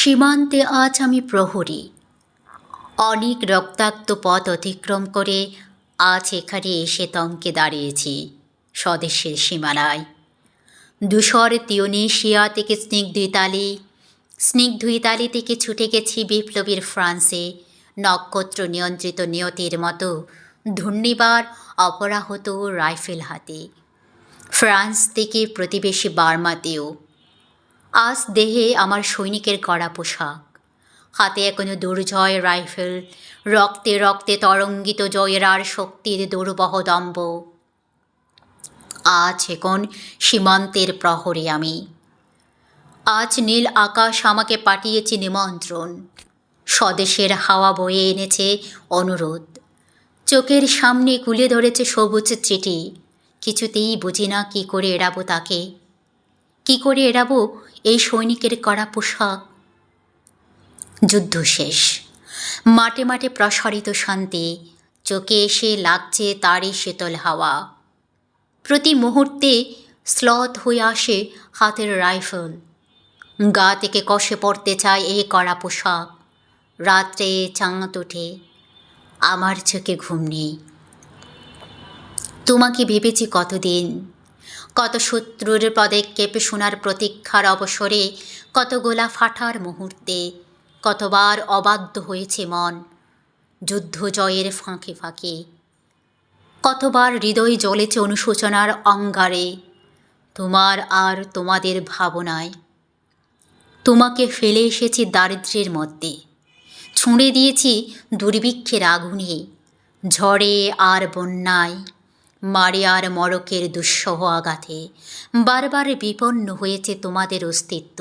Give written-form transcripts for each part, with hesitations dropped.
সীমান্তে আজ আমি প্রহরী। অনেক রক্তাক্ত পথ অতিক্রম করে আজ এখানে এসে থমকে দাঁড়িয়েছি স্বদেশের সীমানায়। ধূসর তিউনিসিয়া থেকে স্নিগ্ধ ইতালি থেকে ছুটে গেছি বিপ্লবীর ফ্রান্সে, নক্ষত্র নিয়ন্ত্রিত নিয়তির মতো ধূর্ণিবার অপরাহত রাইফেল হাতে। ফ্রান্স থেকে প্রতিবেশী বার্মাতেও আজ দেহে আমার সৈনিকের কড়া পোশাক, হাতে এখনো দুর্জয় রাইফেল, রক্তে রক্তে তরঙ্গিত জয়ের আর শক্তির দুর্বহ দম্ভ। আজ এখন সীমান্তের প্রহরী আমি। আজ নীল আকাশ আমাকে পাঠিয়েছে নিমন্ত্রণ, স্বদেশের হাওয়া বয়ে এনেছে অনুরোধ, চোখের সামনে কুলে ধরেছে সবুজ চিঠি। কিছুতেই বুঝি না কী করে এড়াবো তাকে, কী করে এড়াবো এই সৈনিকের কড়া পোশাক। যুদ্ধ শেষ, মাঠে মাঠে প্রসারিত শান্তি, চোখে এসে লাগছে তারই শীতল হাওয়া। প্রতি মুহূর্তে শ্লথ হয়ে আসে হাতের রাইফেল, গা থেকে কষে পড়তে চায় এই কড়া পোশাক। রাত্রে চাঁদ ওঠে, আমার চোখে ঘুম নেই। তোমাকে ভেবেছি কতদিন, কত শত্রুর পদক্ষেপে শোনার প্রতীক্ষার অবসরে, কত গোলা ফাটার মুহূর্তে, কতবার অবাধ্য হয়েছে মন যুদ্ধ জয়ের ফাঁকে ফাঁকে, কতবার হৃদয় জ্বলেছে অনুশোচনার অঙ্গারে তোমার আর তোমাদের ভাবনায়। তোমাকে ফেলে এসেছি দারিদ্র্যের মধ্যে, ছুঁড়ে দিয়েছি দুর্ভিক্ষের আগুনে, ঝড়ে আর বন্যায়, মারে আর মড়কের দুঃসহ আঘাতে বারবার বিপন্ন হয়েছে তোমাদের অস্তিত্ব।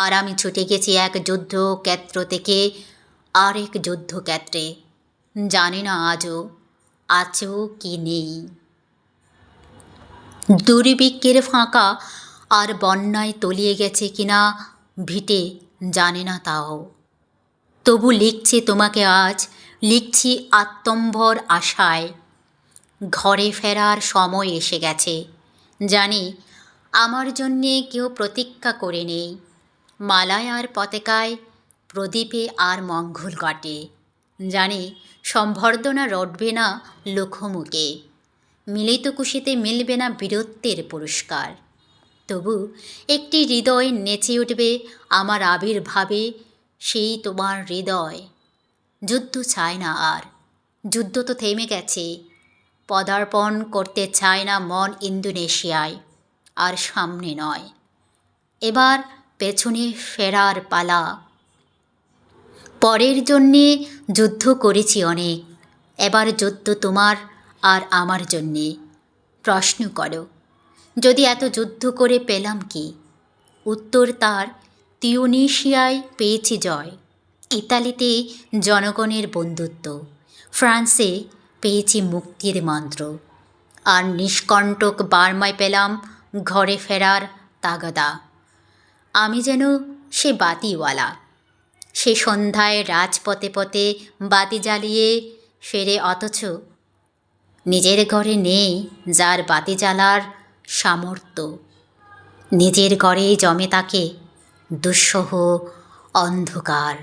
আর আমি ছুটে গেছি এক যুদ্ধক্ষেত্র থেকে আরেক যুদ্ধক্ষেত্রে, জানি না আজও আছেও কি নেই। দুর্ভিক্ষের ফাঁকা আর বন্যায় তলিয়ে গেছে কিনা ভিটে, জানি না তাও। তবু লিখছি তোমাকে আজ, লিখছি আত্মম্ভর আশায়। ঘরে ফেরার সময় এসে গেছে, জানি আমার জন্যে কেউ প্রতীক্ষা করে নেই। মালায় আর পতাকায়, প্রদীপে আর মঙ্গল ঘটে, জানি সম্বর্ধনা রটবে না লোকমুখে, মিলিত খুশিতে মিলবে না বীরত্বের পুরস্কার। তবু একটি হৃদয় নেচে উঠবে আমার আবির্ভাবে, সেই তোমার হৃদয়। যুদ্ধ চায় না আর, যুদ্ধ তো থেমে গেছে। পদার্পণ করতে চায় না মন ইন্দোনেশিয়ায়, আর সামনে নয়, এবার পেছনে ফেরার পালা। পরের জন্যে যুদ্ধ করেছি অনেক, এবার যুদ্ধ তোমার আর আমার জন্যে। প্রশ্ন করো, যদি এত যুদ্ধ করে পেলাম কি? উত্তর তার, তিউনিসিয়ায় পেয়েছি জয়, ইতালিতে জনগণের বন্ধুত্ব, ফ্রান্সে পেয়েছি মুক্তির মন্ত্র, আর নিষ্কণ্টক বার্মায় পেলাম ঘরে ফেরার তাগাদা। আমি যেন সে বাতিওয়ালা, সে সন্ধ্যায় রাজপথে পথে বাতি জ্বালিয়ে ফেরে, অথচ নিজের ঘরে নেই যার বাতি জ্বালার সামর্থ্য। নিজের ঘরেই জমে তাকে দুঃসহ অন্ধকার।